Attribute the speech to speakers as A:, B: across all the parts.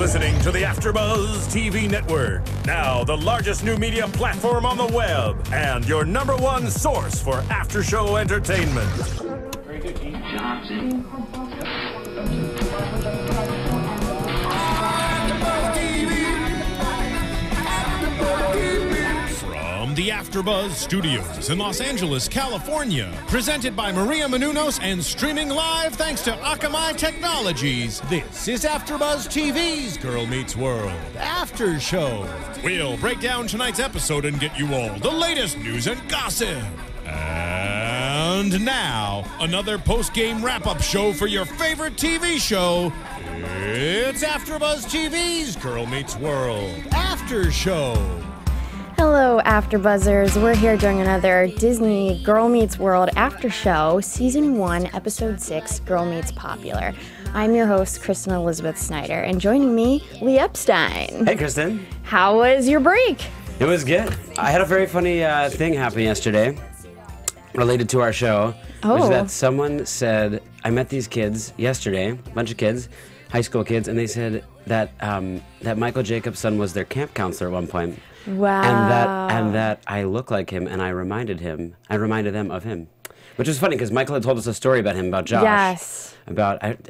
A: listening to the AFTERBUZZ TV network. Now, the largest new media platform on the web and your #1 source for after-show entertainment.
B: Very good, Dean Johnson.
C: From the AFTERBUZZ Studios in Los Angeles, California, presented by Maria Menounos and streaming live thanks to Akamai Technologies, this is AFTERBUZZ TV's Girl Meets World After Show. We'll break down tonight's episode and get you all the latest news and gossip. And now, another post-game wrap-up show for your favorite TV show. It's AFTERBUZZ TV's Girl Meets World After Show.
D: Hello, AfterBuzzers. We're here doing another Disney Girl Meets World After Show, Season 1, Episode 6, Girl Meets Popular. I'm your host, Kristen Elizabeth Snyder, and joining me, Lee Epstein.
E: Hey, Kristen.
D: How was your break?
E: It was good. I had a very funny thing happen yesterday related to our show.
D: Oh.
E: Which is that someone said, I met these kids yesterday, a bunch of kids, high school kids, and they said that that Michael Jacobs' son was their camp counselor at one point.
D: Wow.
E: And that I look like him, and I reminded them of him. Which was funny, because Michael had told us a story about him, about Josh.
D: Yes.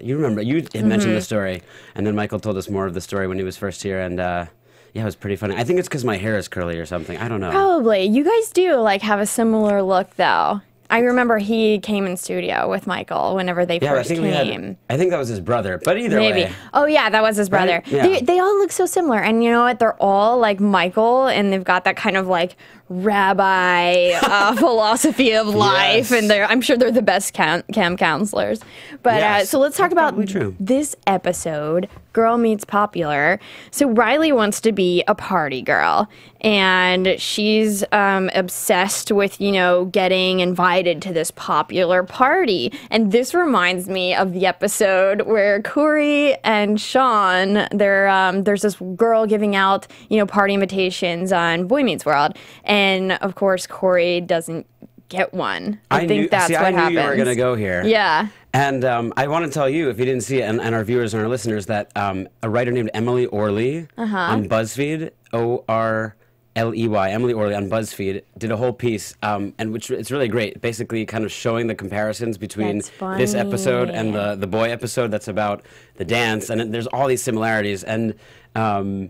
E: You remember, you had mentioned the story, and then Michael told us more of the story when he was first here, and yeah, it was pretty funny. I think it's because my hair is curly or something. I don't know.
D: Probably. You guys do, like, have a similar look, though. I remember he came in studio with Michael whenever they first came.
E: I think that was his brother, but either way.
D: Oh, yeah, that was his brother.
E: Right? Yeah.
D: They all look so similar. And you know what? They're all like Michael, and they've got that kind of like rabbi philosophy of life.
E: Yes.
D: And I'm sure they're the best camp counselors. But
E: Yes.
D: so let's talk about
E: True.
D: this episode, Girl Meets Popular. So Riley wants to be a party girl, and she's obsessed with, you know, getting invited to this popular party. And this reminds me of the episode where Cory and Sean, there's this girl giving out, you know, party invitations on Boy Meets World. And of course, Cory doesn't get one. I think that's what happens.
E: I knew you were going to go here.
D: Yeah.
E: And I want to tell you, if you didn't see it, and our viewers and our listeners, that a writer named Emily Orley on BuzzFeed, Orley, Emily Orley on BuzzFeed, did a whole piece, and which it's really great, basically kind of showing the comparisons between this episode and the boy episode that's about the dance, and there's all these similarities, and I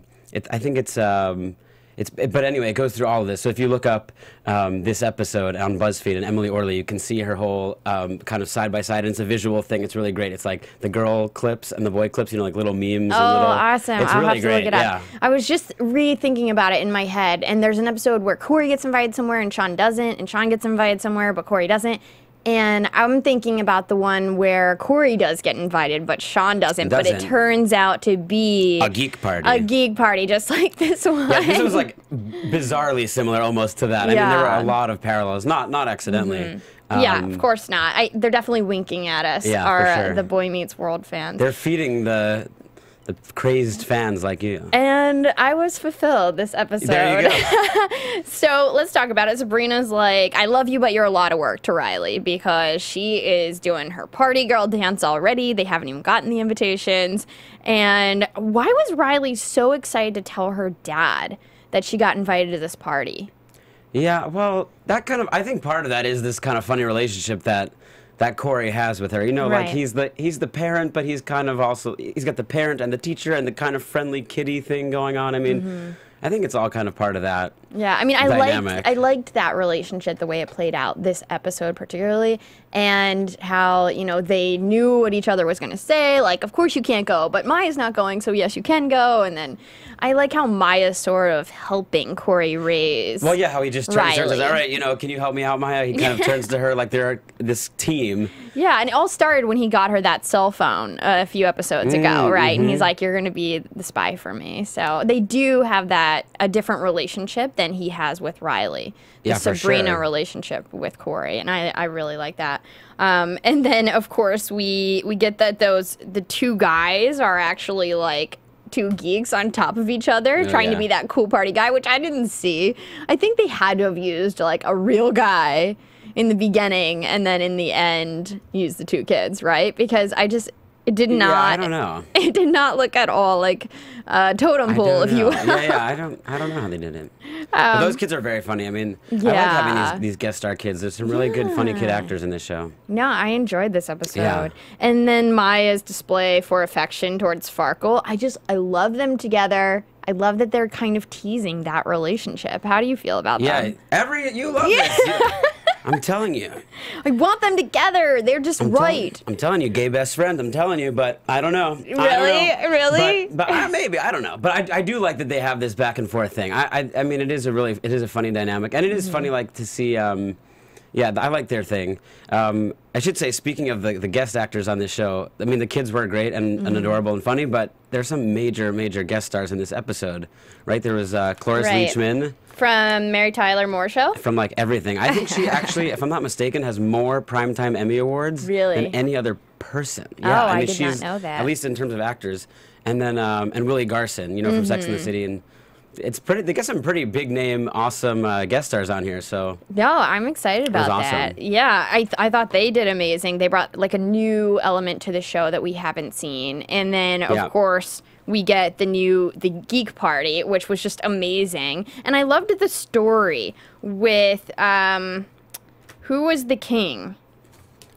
E: think it's... but anyway, it goes through all of this. So if you look up this episode on BuzzFeed and Emily Orley, you can see her whole kind of side-by-side, and it's a visual thing. It's really great. It's like the girl clips and the boy clips, you know, like little memes.
D: Oh,
E: and little,
D: awesome.
E: It's
D: I'll
E: really
D: have to
E: great.
D: look it up.
E: Yeah.
D: I was just rethinking about it in my head, and there's an episode where Cory gets invited somewhere and Sean doesn't, and Sean gets invited somewhere but Cory doesn't. And I'm thinking about the one where Cory does get invited, but Sean doesn't. But it turns out to be
E: a geek party.
D: A geek party, just like this one.
E: Yeah, this was like bizarrely similar almost to that. I mean, there were a lot of parallels, not accidentally.
D: Yeah, of course not. They're definitely winking at us, the Boy Meets World fans.
E: They're feeding the crazed fans like you.
D: And I was fulfilled this episode.
E: There you go.
D: So let's talk about it. Sabrina's like, I love you, but you're a lot of work to Riley, because she is doing her party girl dance already. They haven't even gotten the invitations. And why was Riley so excited to tell her dad that she got invited to this party?
E: Yeah, well, I think part of that is this kind of funny relationship that Cory has with her. You know, like he's the parent, but he's kind of also, he's got the parent and the teacher and the kind of friendly kiddie thing going on. I mean, I think it's all kind of part of that.
D: Yeah, I mean, I
E: dynamic.
D: liked that relationship, the way it played out this episode particularly, and how, you know, they knew what each other was going to say. Like, of course you can't go, but Maya's not going, so yes, you can go. And then I like how Maya's sort of helping Cory raise.
E: Well, yeah, how he just turns and says, all right, you know, can you help me out, Maya? He kind of turns to her like they're this team.
D: Yeah, and it all started when he got her that cell phone a few episodes ago, right? And he's like, you're going to be the spy for me. So they do have a different relationship than he has with Riley. The Sabrina relationship with Cory, and I really like that. And then, of course, we get that the two guys are actually like two geeks on top of each other, trying to be that cool party guy, which I didn't see. I think they had to have used like a real guy in the beginning, and then in the end use the two kids, right? Because It did not.
E: Yeah, I don't know.
D: It did not look at all like Totem Pole, if you will.
E: Yeah, I don't know how they did it. But those kids are very funny. I mean, I like having these guest star kids. There's some really good, funny kid actors in this show.
D: No, I enjoyed this episode.
E: Yeah.
D: And then Maya's display for affection towards Farkle. I love them together. I love that they're kind of teasing that relationship. How do you feel about them?
E: Yeah, you love this. Yeah. I'm telling you.
D: I want them together. They're just right.
E: I'm telling you, gay best friend. I'm telling you, but I don't know.
D: Really?
E: But maybe I don't know. But I do like that they have this back and forth thing. I mean, it is a funny dynamic, and it is funny like to see. Yeah, I like their thing. I should say, speaking of the guest actors on this show, I mean, the kids were great and adorable and funny, but there's some major guest stars in this episode, right? There was Cloris Leachman.
D: From Mary Tyler Moore Show?
E: From, like, everything. I think she actually, if I'm not mistaken, has more Primetime Emmy Awards than any other person. Yeah,
D: I did not know that.
E: At least in terms of actors. And then, and Willie Garson, from Sex and the City, and it's pretty. They get some pretty big name, awesome guest stars on here. So
D: no, I'm excited about that. Yeah, I thought they did amazing. They brought like a new element to the show that we haven't seen, and then of course we get the Geek Party, which was just amazing. And I loved the story with who was the king?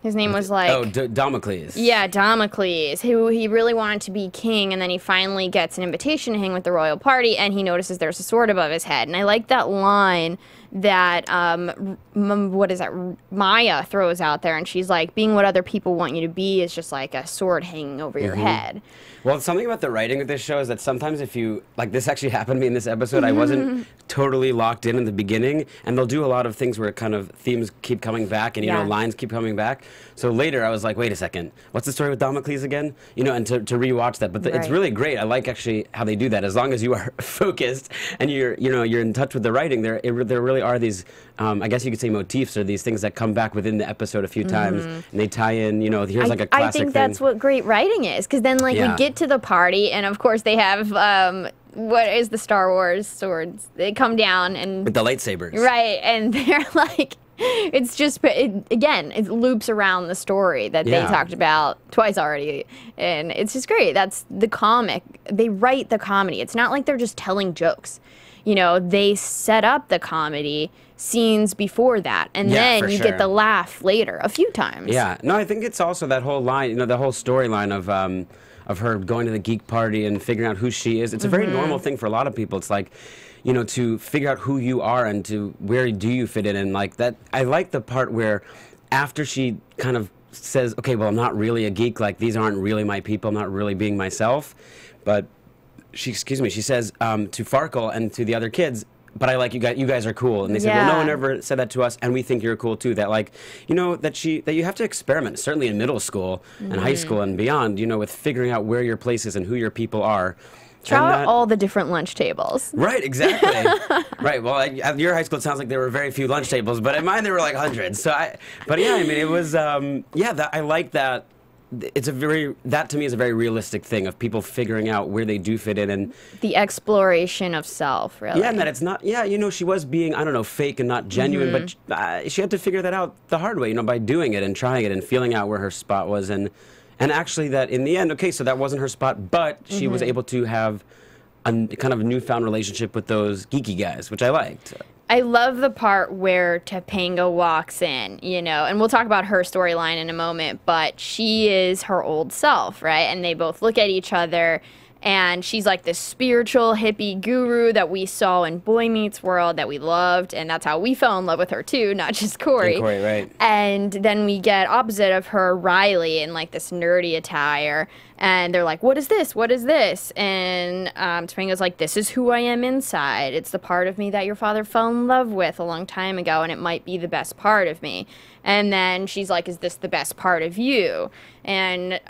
D: His name was like...
E: Damocles.
D: Yeah, Damocles, who he really wanted to be king, and then he finally gets an invitation to hang with the royal party, and he notices there's a sword above his head. And I like that line that, what is that, Maya throws out there, and she's like, being what other people want you to be is just like a sword hanging over your head.
E: Well, something about the writing of this show is that sometimes if you, like this actually happened to me in this episode, I wasn't totally locked in the beginning, and they'll do a lot of things where kind of themes keep coming back and, you know, lines keep coming back. So later I was like, wait a second, what's the story with Damocles again? You know, and to rewatch that. But it's really great. I like actually how they do that. As long as you are focused and you're in touch with the writing, there really are these, I guess you could say motifs or these things that come back within the episode a few times, and they tie in, you know, here's like a classic
D: I think that's what great writing is, because then like we get to the party, and of course they have what is the Star Wars swords? They come down and
E: with the lightsabers,
D: right? And they're like, it's just again, it loops around the story that they talked about twice already, and it's just great. That's the comic. They write the comedy. It's not like they're just telling jokes. You know, they set up the comedy scenes before that, and then you get the laugh later a few times.
E: Yeah, no, I think it's also that whole line, you know, the whole storyline of her going to the geek party and figuring out who she is. It's a very normal thing for a lot of people. It's like, you know, to figure out who you are and to where do you fit in, and like that. I like the part where after she kind of says, okay, well, I'm not really a geek, like these aren't really my people, I'm not really being myself, but she says to Farkle and to the other kids, but I like you guys are cool. And they said, well, no one ever said that to us, and we think you're cool too. That like, you know, that you have to experiment, certainly in middle school and high school and beyond, you know, with figuring out where your place is and who your people are.
D: Try out all the different lunch tables.
E: Right, exactly. Right, well, at your high school, it sounds like there were very few lunch tables, but at mine there were like hundreds. So but yeah, I mean, it was, I like that. That to me is a very realistic thing of people figuring out where they do fit in, and
D: the exploration of self, really.
E: Yeah, and that it's not, you know, she was being, I don't know, fake and not genuine, but she had to figure that out the hard way, you know, by doing it and trying it and feeling out where her spot was, and actually that in the end, okay, so that wasn't her spot, but she was able to have a kind of newfound relationship with those geeky guys, which I liked.
D: I love the part where Topanga walks in, you know, and we'll talk about her storyline in a moment, but she is her old self, right? And they both look at each other, and she's like this spiritual hippie guru that we saw in Boy Meets World that we loved, and that's how we fell in love with her too, not just Cory.
E: And Cory, right.
D: And then we get opposite of her, Riley, in like this nerdy attire, and they're like, what is this? What is this? And Topanga's like, this is who I am inside. It's the part of me that your father fell in love with a long time ago, and it might be the best part of me. And then she's like, is this the best part of you? And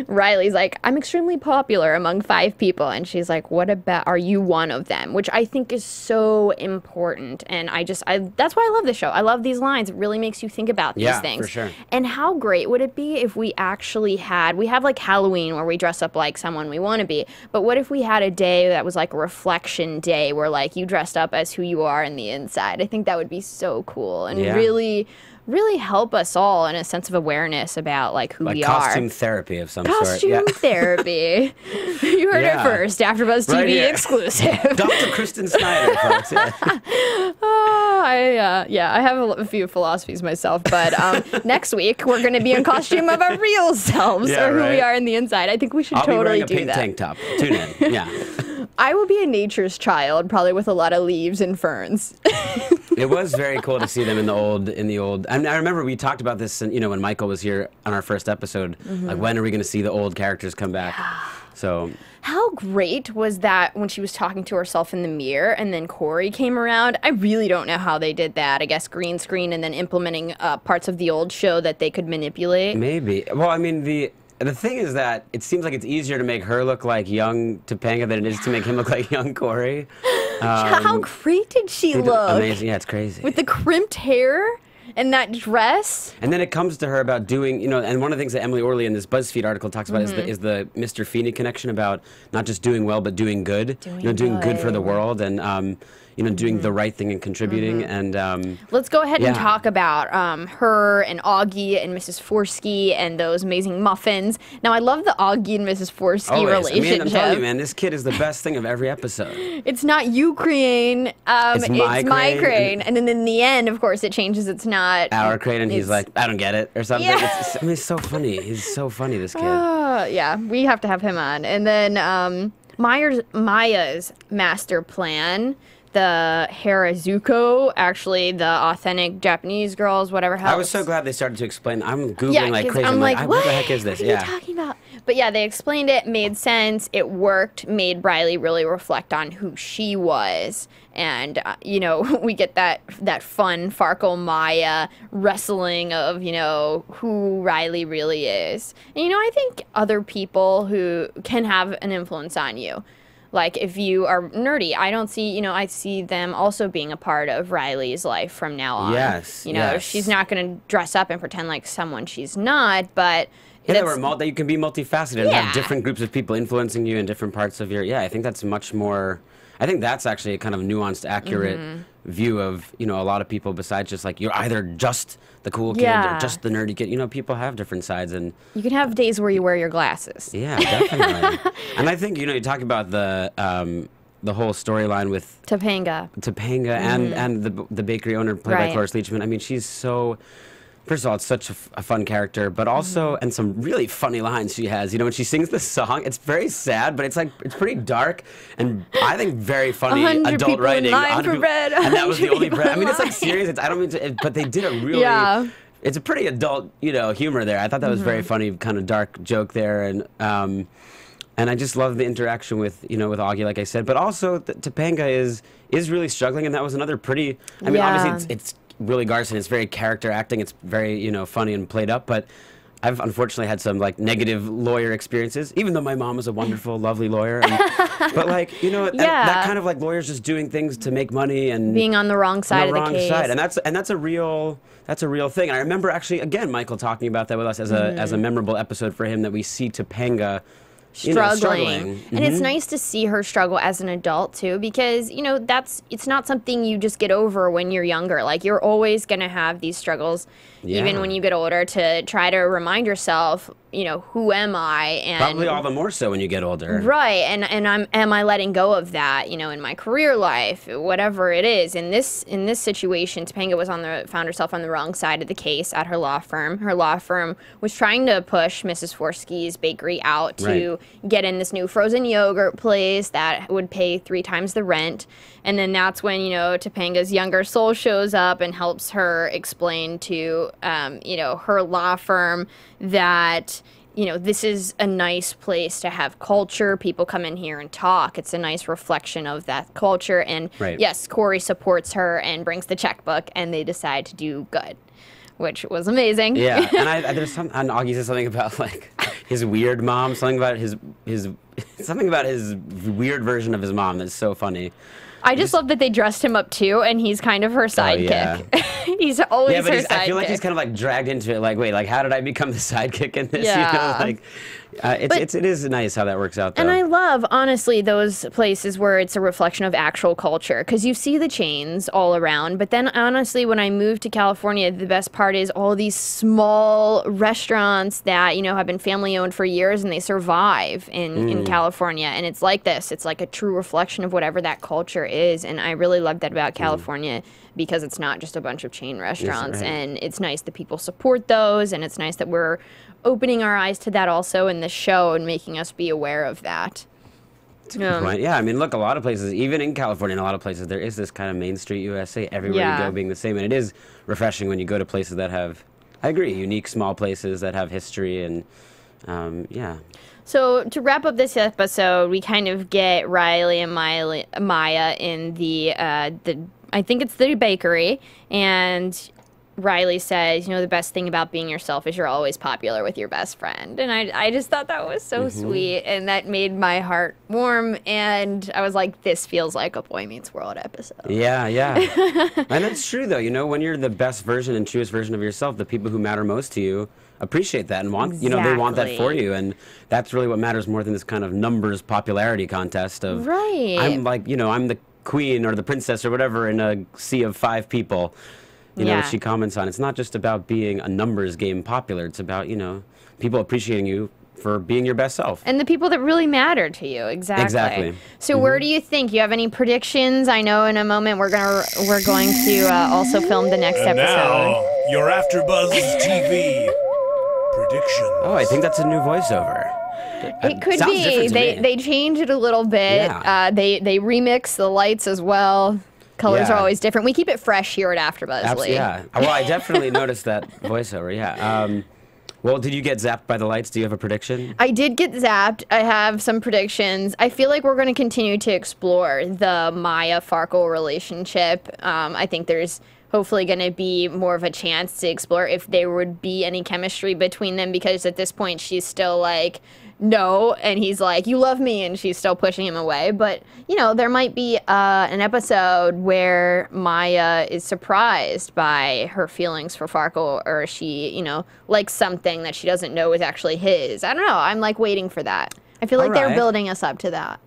D: Riley's like, I'm extremely popular among 5 people. And she's like, what about, are you one of them? Which I think is so important. And that's why I love this show. I love these lines. It really makes you think about these things.
E: For sure.
D: And how great would it be if we actually we have like Halloween where we dress up like someone we want to be. But what if we had a day that was like a reflection day where like you dressed up as who you are in the inside? I think that would be so cool and really really help us all in a sense of awareness about like who we are.
E: Costume therapy of some sort.
D: Costume therapy. You heard it first. AfterBuzz TV exclusive.
E: Dr. Kristen Snyder, folks.
D: I have a few philosophies myself, but next week we're going to be in costume of our real selves or who we are in the inside. I think we should totally do that.
E: I'll be wearing a pink tank top. Tune in. Yeah.
D: I will be a nature's child, probably with a lot of leaves and ferns.
E: It was very cool to see them in the old. I mean, I remember we talked about this, when Michael was here on our first episode. Like, when are we going to see the old characters come back? So.
D: How great was that when she was talking to herself in the mirror and then Cory came around? I really don't know how they did that. I guess green screen and then implementing parts of the old show that they could manipulate.
E: Maybe. Well, I mean, the thing is that it seems like it's easier to make her look like young Topanga than it is to make him look like young Cory.
D: How great did she look?
E: Amazing. Yeah, it's crazy.
D: With the crimped hair and that dress.
E: And then it comes to her about doing, and one of the things that Emily Orley in this BuzzFeed article talks about is the Mr. Feeney connection about not just doing well, but doing good. Doing good for the world and, doing the right thing and contributing. And
D: let's go ahead and talk about her and Augie and Mrs. Forsky and those amazing muffins. Now, I love the Augie and Mrs. Forsky relationship.
E: I mean, I'm telling you, man, this kid is the best thing of every episode.
D: It's not Ukraine, it's my crane. And then in the end, of course, it changes. It's not
E: our crane, and he's like, I don't get it, or something. Yeah. It's so funny. He's so funny, this kid.
D: Yeah, we have to have him on. And then Maya's master plan. The Harajuku, actually, the authentic Japanese girls, whatever helps.
E: I was so glad they started to explain. I'm Googling like crazy. I'm like, what the heck is this?
D: What are you talking about? But yeah, they explained it, made sense, it worked, made Riley really reflect on who she was. And, we get that fun Farkle Maya wrestling of, who Riley really is. And, I think other people who can have an influence on you. Like, if you are nerdy, I don't see, I see them also being a part of Riley's life from now on.
E: Yes.
D: She's not going to dress up and pretend like someone she's not, but.
E: Yeah, you can be multifaceted and have different groups of people influencing you in different parts of your. Yeah, I think that's much more. I think that's actually a kind of nuanced, accurate view of, a lot of people besides just like, you're either just the cool kid or just the nerdy kid. People have different sides. And
D: you can have days where you wear your glasses.
E: Yeah, definitely. And I think, you talk about the whole storyline with
D: Topanga
E: and the bakery owner played by Cloris Leachman. I mean, she's so... First of all, it's such a fun character, but also, and some really funny lines she has. When she sings the song, it's very sad, but it's pretty dark, and I think very funny adult writing.
D: For bread,
E: and that was the only bread. I mean, it's like serious. I don't mean to, but they did a really. Yeah. It's a pretty adult, humor there. I thought that was very funny, kind of dark joke there, and I just love the interaction with with Augie, like I said, but also Topanga is really struggling, and that was another pretty. I mean, obviously it's Willie Garson is very character acting. It's very, funny and played up, but I've unfortunately had some negative lawyer experiences, even though my mom is a wonderful, lovely lawyer. But that kind of lawyers just doing things to make money and
D: being on the wrong side of the case.
E: And that's a real thing. And I remember actually, again, Michael talking about that with us as a memorable episode for him, that we see Topanga struggling.
D: And it's nice to see her struggle as an adult too, because it's not something you just get over when you're younger. Like, you're always going to have these struggles even when you get older, to try to remind yourself, who am I? And
E: probably all the more so when you get older.
D: Right. And am I letting go of that, in my career life, whatever it is. In this situation, Topanga found herself on the wrong side of the case at her law firm. Her law firm was trying to push Mrs. Forsky's bakery out to get in this new frozen yogurt place that would pay 3 times the rent. And then that's when, Topanga's younger soul shows up and helps her explain to, her law firm that, this is a nice place to have culture. People come in here and talk. It's a nice reflection of that culture. And yes, Cory supports her and brings the checkbook, and they decide to do good, which was amazing.
E: Yeah, and there's and Augie says something about his weird mom, something about his weird version of his mom that's so funny.
D: I just love that they dressed him up too, and he's kind of her sidekick. He's always
E: Yeah, but
D: her sidekick.
E: I feel like he's kind of like dragged into it. Like, wait, like how did I become the sidekick in this?
D: Yeah.
E: You know, like it is nice how that works out. Though.
D: And I love, honestly, those places where it's a reflection of actual culture, because you see the chains all around. But then, honestly, when I moved to California, the best part is all these small restaurants that, you know, have been family owned for years and they survive in California. And it's like this. It's like a true reflection of whatever that culture is. And I really love that about California. Because it's not just a bunch of chain restaurants, and it's nice that people support those, and it's nice that we're opening our eyes to that also in the show and making us be aware of that.
E: That's a good point. Yeah, I mean, look, a lot of places, even in California, in a lot of places, there is this kind of Main Street USA, everywhere you go being the same, and it is refreshing when you go to places that have, I agree, unique small places that have history, and yeah. So
D: to wrap up this episode, we kind of get Riley and Maya in the I think it's the bakery, and Riley says, you know, the best thing about being yourself is you're always popular with your best friend. And I just thought that was so sweet, and that made my heart warm, and I was like, this feels like a Boy Meets World episode.
E: Yeah, yeah. And it's true, though. You know, when you're the best version and truest version of yourself, the people who matter most to you appreciate that and want, you know, they want that for you. And that's really what matters more than this kind of numbers popularity contest of, I'm like, you know, I'm the queen or the princess or whatever in a sea of 5 people, you know, that she comments on. It's not just about being a numbers game popular. It's about, you know, people appreciating you for being your best self.
D: And the people that really matter to you. Exactly. So where do you think? You have any predictions? I know in a moment we're going to also film the next episode.
A: Now, your AfterBuzz TV prediction.
E: Oh, I think that's a new voiceover.
D: It could be. They change it a little bit.
E: Yeah.
D: They remix the lights as well. Colors are always different. We keep it fresh here at AfterBuzz.
E: Yeah. Well, I definitely noticed that voiceover. Yeah. Well, did you get zapped by the lights? Do you have a prediction?
D: I did get zapped. I have some predictions. I feel like we're going to continue to explore the Maya-Farkle relationship. I think there's hopefully going to be more of a chance to explore if there would be any chemistry between them, because at this point she's still like, no, and he's like, you love me, and she's still pushing him away. But, you know, there might be an episode where Maya is surprised by her feelings for Farkle, or she, you know, likes something that she doesn't know is actually his. I don't know. I'm, like, waiting for that. I feel like they're building us up to that.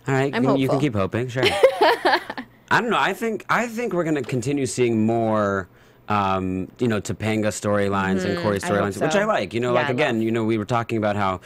E: All right. You can keep hoping. Sure. I don't know. I think we're going to continue seeing more you know, Topanga storylines and Cory storylines, which I like. You know, like, again, you know, we were talking about how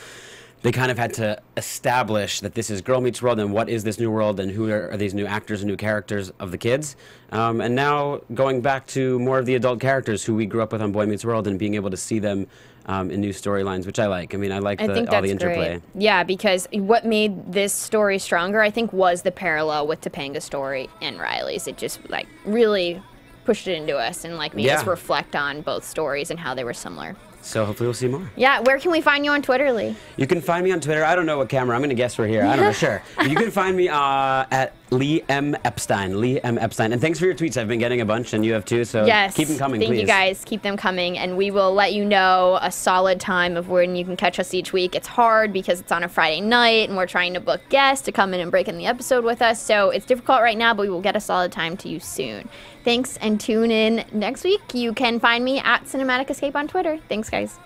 E: they kind of had to establish that this is Girl Meets World and what is this new world and who are these new actors and new characters of the kids. And now going back to more of the adult characters who we grew up with on Boy Meets World and being able to see them in new storylines, which I like. I mean, I like all the interplay.
D: Great. Yeah, because what made this story stronger, I think, was the parallel with Topanga's story and Riley's. It just, like, really pushed it into us and, like, made us reflect on both stories and how they were similar.
E: So hopefully we'll see more.
D: Yeah, where can we find you on Twitter, Lee?
E: You can find me on Twitter. I don't know what camera. I'm going to guess we're here. I don't know. Sure. But you can find me at Lee M. Epstein. Lee M. Epstein. And thanks for your tweets. I've been getting a bunch, and you have too. So keep them coming, please.
D: Thank you, guys. Keep them coming. And we will let you know a solid time of when you can catch us each week. It's hard because it's on a Friday night, and we're trying to book guests to come in and break in the episode with us. So it's difficult right now, but we will get a solid time to you soon. Thanks, and tune in next week. You can find me at Cinematic Escape on Twitter. Thanks, guys.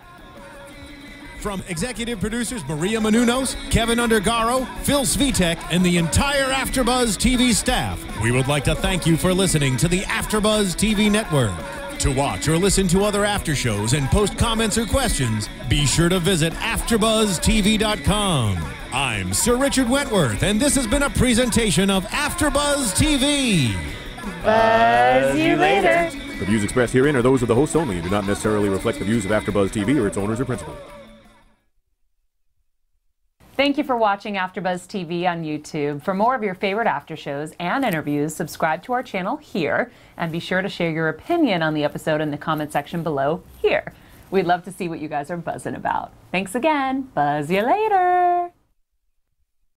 C: From executive producers Maria Menounos, Kevin Undergaro, Phil Svitek, and the entire AfterBuzz TV staff, we would like to thank you for listening to the AfterBuzz TV network. To watch or listen to other after shows and post comments or questions, be sure to visit AfterBuzzTV.com. I'm Sir Richard Wentworth, and this has been a presentation of AfterBuzz TV.
D: Buzz you later.
F: The views expressed herein are those of the hosts only and do not necessarily reflect the views of AfterBuzz TV or its owners or principals.
G: Thank you for watching AfterBuzz TV on YouTube. For more of your favorite after shows and interviews, subscribe to our channel here, and be sure to share your opinion on the episode in the comment section below here. We'd love to see what you guys are buzzing about. Thanks again. Buzz you later.